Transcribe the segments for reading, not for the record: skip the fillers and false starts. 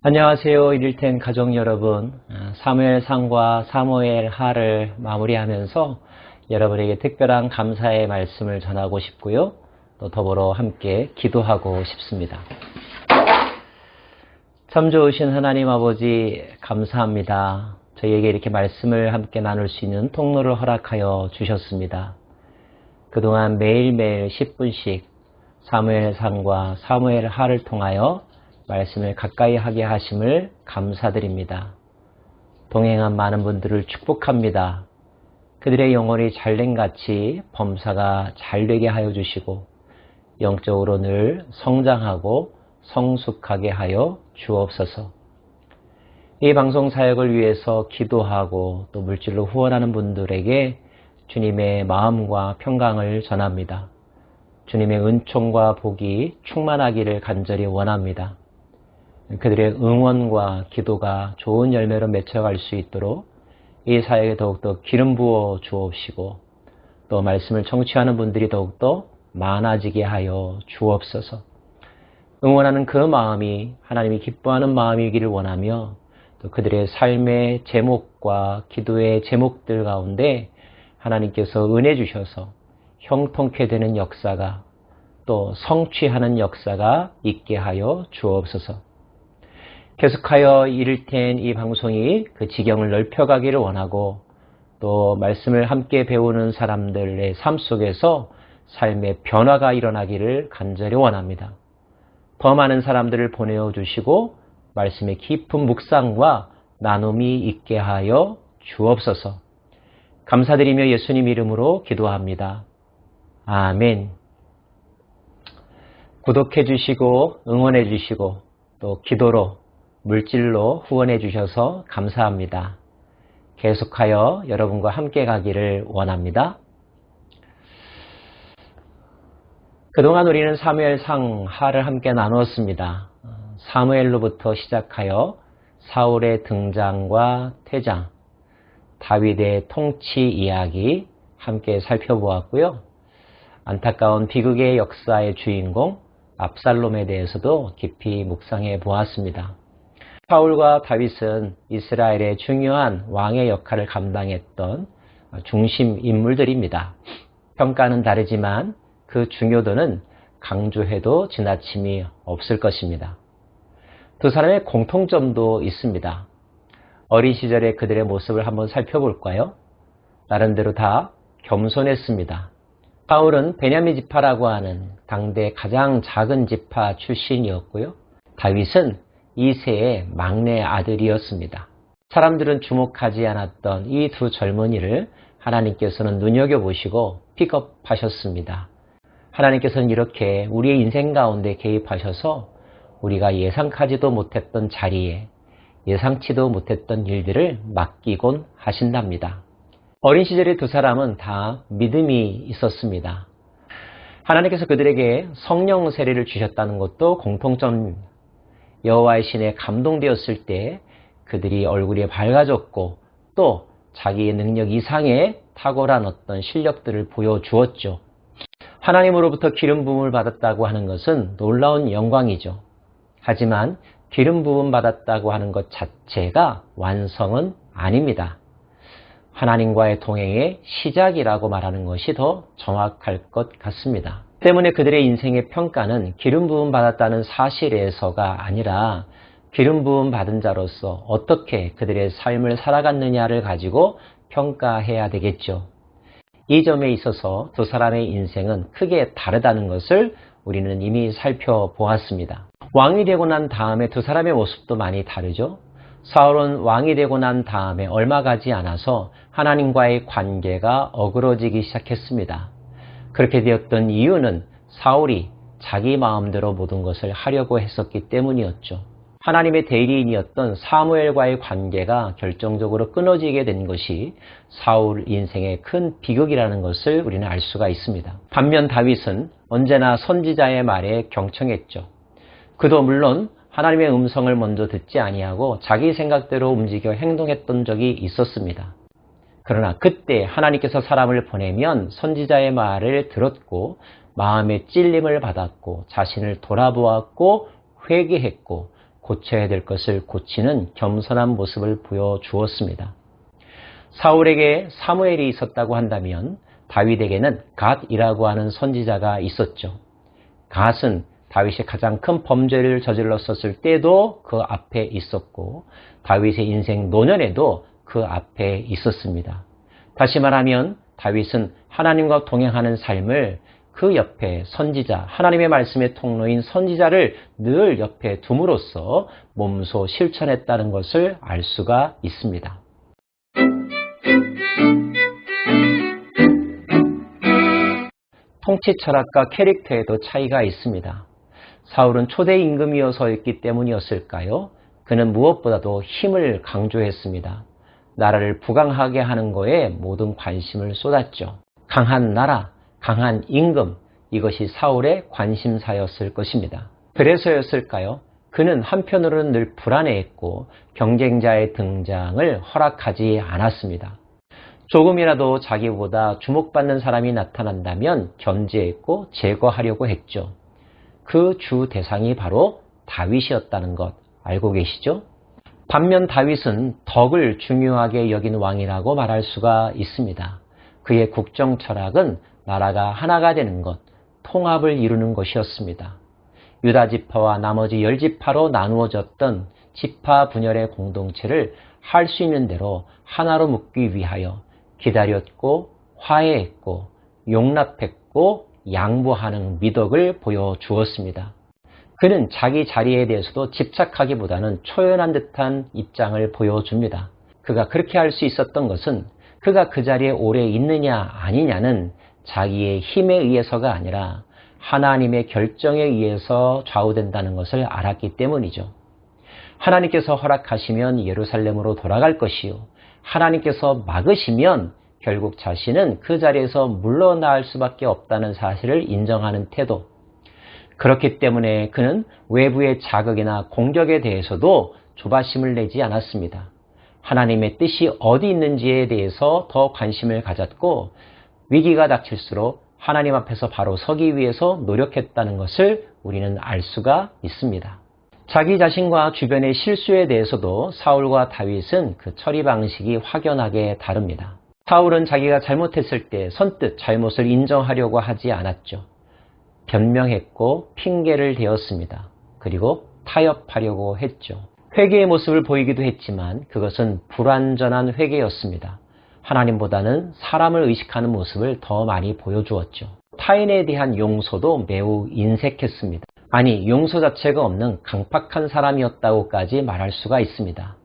안녕하세요. 이를텐 가족 여러분. 사무엘상과 사무엘하를 마무리하면서 여러분에게 특별한 감사의 말씀을 전하고 싶고요. 또 더불어 함께 기도하고 싶습니다. 참 좋으신 하나님 아버지 감사합니다. 저희에게 이렇게 말씀을 함께 나눌 수 있는 통로를 허락하여 주셨습니다. 그동안 매일매일 10분씩 사무엘상과 사무엘하를 통하여 말씀을 가까이 하게 하심을 감사드립니다. 동행한 많은 분들을 축복합니다. 그들의 영혼이 잘된같이 범사가 잘되게 하여 주시고 영적으로 늘 성장하고 성숙하게 하여 주옵소서. 이 방송 사역을 위해서 기도하고 또 물질로 후원하는 분들에게 주님의 마음과 평강을 전합니다. 주님의 은총과 복이 충만하기를 간절히 원합니다. 그들의 응원과 기도가 좋은 열매로 맺혀갈 수 있도록 이 사역에 더욱더 기름 부어 주옵시고 또 말씀을 청취하는 분들이 더욱더 많아지게 하여 주옵소서. 응원하는 그 마음이 하나님이 기뻐하는 마음이기를 원하며 또 그들의 삶의 제목과 기도의 제목들 가운데 하나님께서 은혜 주셔서 형통케 되는 역사가 또 성취하는 역사가 있게 하여 주옵소서. 계속하여 이를텐 이 방송이 그 지경을 넓혀가기를 원하고 또 말씀을 함께 배우는 사람들의 삶 속에서 삶의 변화가 일어나기를 간절히 원합니다. 더 많은 사람들을 보내어 주시고 말씀의 깊은 묵상과 나눔이 있게 하여 주옵소서. 감사드리며 예수님 이름으로 기도합니다. 아멘. 구독해 주시고 응원해 주시고 또 기도로 물질로 후원해 주셔서 감사합니다. 계속하여 여러분과 함께 가기를 원합니다. 그동안 우리는 사무엘상하를 함께 나누었습니다. 사무엘로부터 시작하여 사울의 등장과 퇴장, 다윗의 통치 이야기 함께 살펴보았고요. 안타까운 비극의 역사의 주인공 압살롬에 대해서도 깊이 묵상해 보았습니다. 사울과 다윗은 이스라엘의 중요한 왕의 역할을 감당했던 중심 인물들입니다. 평가는 다르지만 그 중요도는 강조해도 지나침이 없을 것입니다. 두 사람의 공통점도 있습니다. 어린 시절의 그들의 모습을 한번 살펴볼까요? 나름대로 다 겸손했습니다. 사울은 베냐민 지파라고 하는 당대 가장 작은 지파 출신이었고요. 다윗은 2세의 막내 아들이었습니다. 사람들은 주목하지 않았던 이 두 젊은이를 하나님께서는 눈여겨보시고 픽업하셨습니다. 하나님께서는 이렇게 우리의 인생 가운데 개입하셔서 우리가 예상하지도 못했던 자리에 예상치도 못했던 일들을 맡기곤 하신답니다. 어린 시절의 두 사람은 다 믿음이 있었습니다. 하나님께서 그들에게 성령 세례를 주셨다는 것도 공통점입니다. 여호와의 신에 감동되었을 때 그들이 얼굴이 밝아졌고 또 자기의 능력 이상의 탁월한 어떤 실력들을 보여주었죠. 하나님으로부터 기름 부음을 받았다고 하는 것은 놀라운 영광이죠. 하지만 기름 부음 받았다고 하는 것 자체가 완성은 아닙니다. 하나님과의 동행의 시작이라고 말하는 것이 더 정확할 것 같습니다. 때문에 그들의 인생의 평가는 기름 부음 받았다는 사실에서가 아니라 기름 부음 받은 자로서 어떻게 그들의 삶을 살아갔느냐를 가지고 평가해야 되겠죠. 이 점에 있어서 두 사람의 인생은 크게 다르다는 것을 우리는 이미 살펴보았습니다. 왕이 되고 난 다음에 두 사람의 모습도 많이 다르죠. 사울은 왕이 되고 난 다음에 얼마 가지 않아서 하나님과의 관계가 어그러지기 시작했습니다. 그렇게 되었던 이유는 사울이 자기 마음대로 모든 것을 하려고 했었기 때문이었죠. 하나님의 대리인이었던 사무엘과의 관계가 결정적으로 끊어지게 된 것이 사울 인생의 큰 비극이라는 것을 우리는 알 수가 있습니다. 반면 다윗은 언제나 선지자의 말에 경청했죠. 그도 물론 하나님의 음성을 먼저 듣지 아니하고 자기 생각대로 움직여 행동했던 적이 있었습니다. 그러나 그때 하나님께서 사람을 보내면 선지자의 말을 들었고 마음의 찔림을 받았고 자신을 돌아보았고 회개했고 고쳐야 될 것을 고치는 겸손한 모습을 보여주었습니다. 사울에게 사무엘이 있었다고 한다면 다윗에게는 갓이라고 하는 선지자가 있었죠. 갓은 다윗이 가장 큰 범죄를 저질렀었을 때도 그 앞에 있었고 다윗의 인생 노년에도 그 앞에 있었습니다. 다시 말하면 다윗은 하나님과 동행하는 삶을 그 옆에 선지자, 하나님의 말씀의 통로인 선지자를 늘 옆에 둠으로써 몸소 실천했다는 것을 알 수가 있습니다. 통치 철학과 캐릭터에도 차이가 있습니다. 사울은 초대 임금이어서였기 때문이었을까요? 그는 무엇보다도 힘을 강조했습니다. 나라를 부강하게 하는 거에 모든 관심을 쏟았죠. 강한 나라, 강한 임금, 이것이 사울의 관심사였을 것입니다. 그래서였을까요? 그는 한편으로는 늘 불안해했고 경쟁자의 등장을 허락하지 않았습니다. 조금이라도 자기보다 주목받는 사람이 나타난다면 견제했고 제거하려고 했죠. 그 주 대상이 바로 다윗이었다는 것 알고 계시죠? 반면 다윗은 덕을 중요하게 여긴 왕이라고 말할 수가 있습니다. 그의 국정 철학은 나라가 하나가 되는 것, 통합을 이루는 것이었습니다. 유다 지파와 나머지 10지파로 나누어졌던 지파 분열의 공동체를 할 수 있는 대로 하나로 묶기 위하여 기다렸고 화해했고 용납했고 양보하는 미덕을 보여주었습니다. 그는 자기 자리에 대해서도 집착하기보다는 초연한 듯한 입장을 보여줍니다. 그가 그렇게 할 수 있었던 것은 그가 그 자리에 오래 있느냐 아니냐는 자기의 힘에 의해서가 아니라 하나님의 결정에 의해서 좌우된다는 것을 알았기 때문이죠. 하나님께서 허락하시면 예루살렘으로 돌아갈 것이요. 하나님께서 막으시면 결국 자신은 그 자리에서 물러날 수밖에 없다는 사실을 인정하는 태도. 그렇기 때문에 그는 외부의 자극이나 공격에 대해서도 조바심을 내지 않았습니다. 하나님의 뜻이 어디 있는지에 대해서 더 관심을 가졌고 위기가 닥칠수록 하나님 앞에서 바로 서기 위해서 노력했다는 것을 우리는 알 수가 있습니다. 자기 자신과 주변의 실수에 대해서도 사울과 다윗은 그 처리 방식이 확연하게 다릅니다. 사울은 자기가 잘못했을 때 선뜻 잘못을 인정하려고 하지 않았죠. 변명했고 핑계를 대었습니다. 그리고 타협하려고 했죠. 회개의 모습을 보이기도 했지만 그것은 불완전한 회개였습니다. 하나님보다는 사람을 의식하는 모습을 더 많이 보여주었죠. 타인에 대한 용서도 매우 인색했습니다. 아니, 용서 자체가 없는 강팍한 사람이었다고까지 말할 수가 있습니다.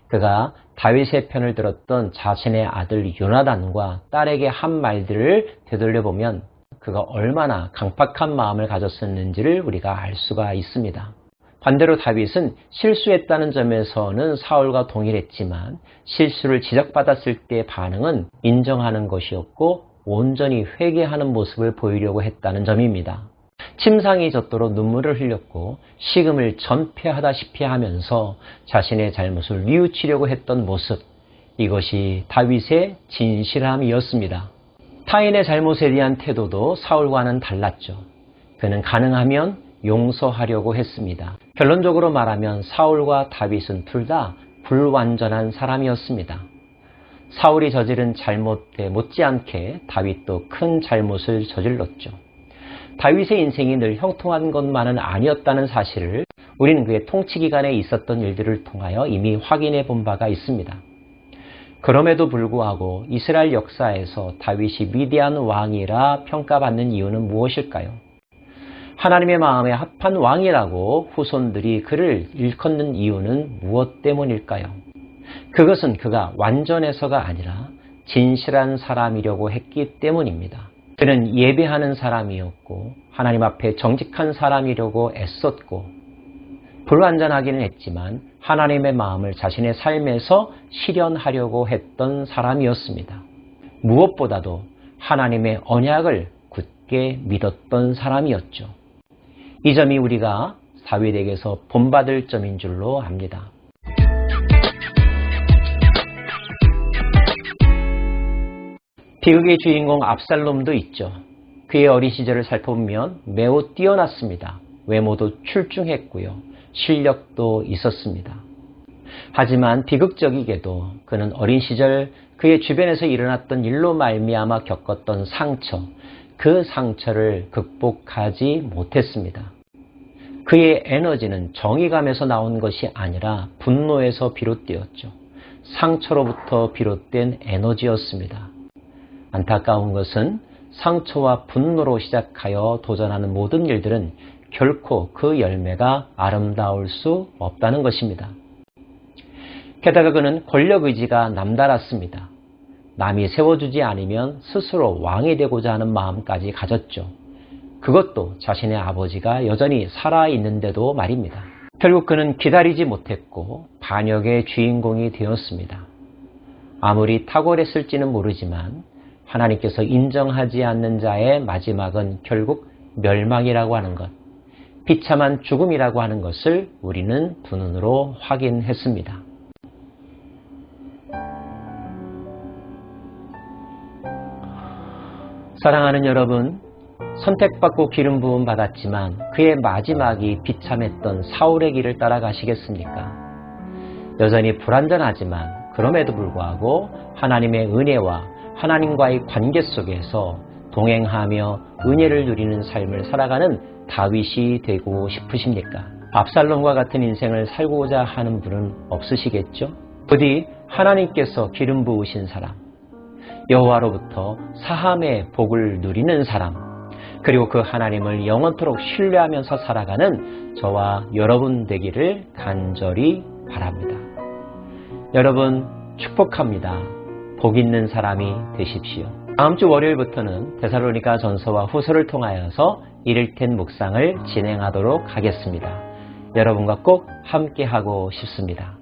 그가 다윗의 편을 들었던 자신의 아들 요나단과 딸에게 한 말들을 되돌려보면 그가 얼마나 강팍한 마음을 가졌었는지를 우리가 알 수가 있습니다. 반대로 다윗은 실수했다는 점에서는 사울과 동일했지만 실수를 지적받았을 때의 반응은 인정하는 것이었고 온전히 회개하는 모습을 보이려고 했다는 점입니다. 침상이 젖도록 눈물을 흘렸고 식음을 전폐하다시피 하면서 자신의 잘못을 뉘우치려고 했던 모습, 이것이 다윗의 진실함이었습니다. 타인의 잘못에 대한 태도도 사울과는 달랐죠. 그는 가능하면 용서하려고 했습니다. 결론적으로 말하면 사울과 다윗은 둘 다 불완전한 사람이었습니다. 사울이 저지른 잘못에 못지않게 다윗도 큰 잘못을 저질렀죠. 다윗의 인생이 늘 형통한 것만은 아니었다는 사실을 우리는 그의 통치 기간에 있었던 일들을 통하여 이미 확인해 본 바가 있습니다. 그럼에도 불구하고 이스라엘 역사에서 다윗이 위대한 왕이라 평가받는 이유는 무엇일까요? 하나님의 마음에 합한 왕이라고 후손들이 그를 일컫는 이유는 무엇 때문일까요? 그것은 그가 완전해서가 아니라 진실한 사람이려고 했기 때문입니다. 그는 예배하는 사람이었고 하나님 앞에 정직한 사람이려고 애썼고 불완전하기는 했지만 하나님의 마음을 자신의 삶에서 실현하려고 했던 사람이었습니다. 무엇보다도 하나님의 언약을 굳게 믿었던 사람이었죠. 이 점이 우리가 다윗에게서 본받을 점인 줄로 압니다. 비극의 주인공 압살롬도 있죠. 그의 어린 시절을 살펴보면 매우 뛰어났습니다. 외모도 출중했고요. 실력도 있었습니다. 하지만 비극적이게도 그는 어린 시절 그의 주변에서 일어났던 일로 말미암아 겪었던 상처, 그 상처를 극복하지 못했습니다. 그의 에너지는 정의감에서 나온 것이 아니라 분노에서 비롯되었죠. 상처로부터 비롯된 에너지였습니다. 안타까운 것은 상처와 분노로 시작하여 도전하는 모든 일들은 결코 그 열매가 아름다울 수 없다는 것입니다. 게다가 그는 권력의지가 남달랐습니다. 남이 세워주지 않으면 스스로 왕이 되고자 하는 마음까지 가졌죠. 그것도 자신의 아버지가 여전히 살아있는데도 말입니다. 결국 그는 기다리지 못했고 반역의 주인공이 되었습니다. 아무리 탁월했을지는 모르지만 하나님께서 인정하지 않는 자의 마지막은 결국 멸망이라고 하는 것, 비참한 죽음이라고 하는 것을 우리는 두 눈으로 확인했습니다. 사랑하는 여러분, 선택받고 기름 부음 받았지만 그의 마지막이 비참했던 사울의 길을 따라가시겠습니까? 여전히 불완전하지만 그럼에도 불구하고 하나님의 은혜와 하나님과의 관계 속에서 동행하며 은혜를 누리는 삶을 살아가는 다윗이 되고 싶으십니까? 압살롬과 같은 인생을 살고자 하는 분은 없으시겠죠? 부디 하나님께서 기름 부으신 사람, 여호와로부터 사함의 복을 누리는 사람, 그리고 그 하나님을 영원토록 신뢰하면서 살아가는 저와 여러분 되기를 간절히 바랍니다. 여러분 축복합니다. 복 있는 사람이 되십시오. 다음 주 월요일부터는 데살로니가 전서와 후서를 통하여서 이를텐 묵상을 진행하도록 하겠습니다. 여러분과 꼭 함께하고 싶습니다.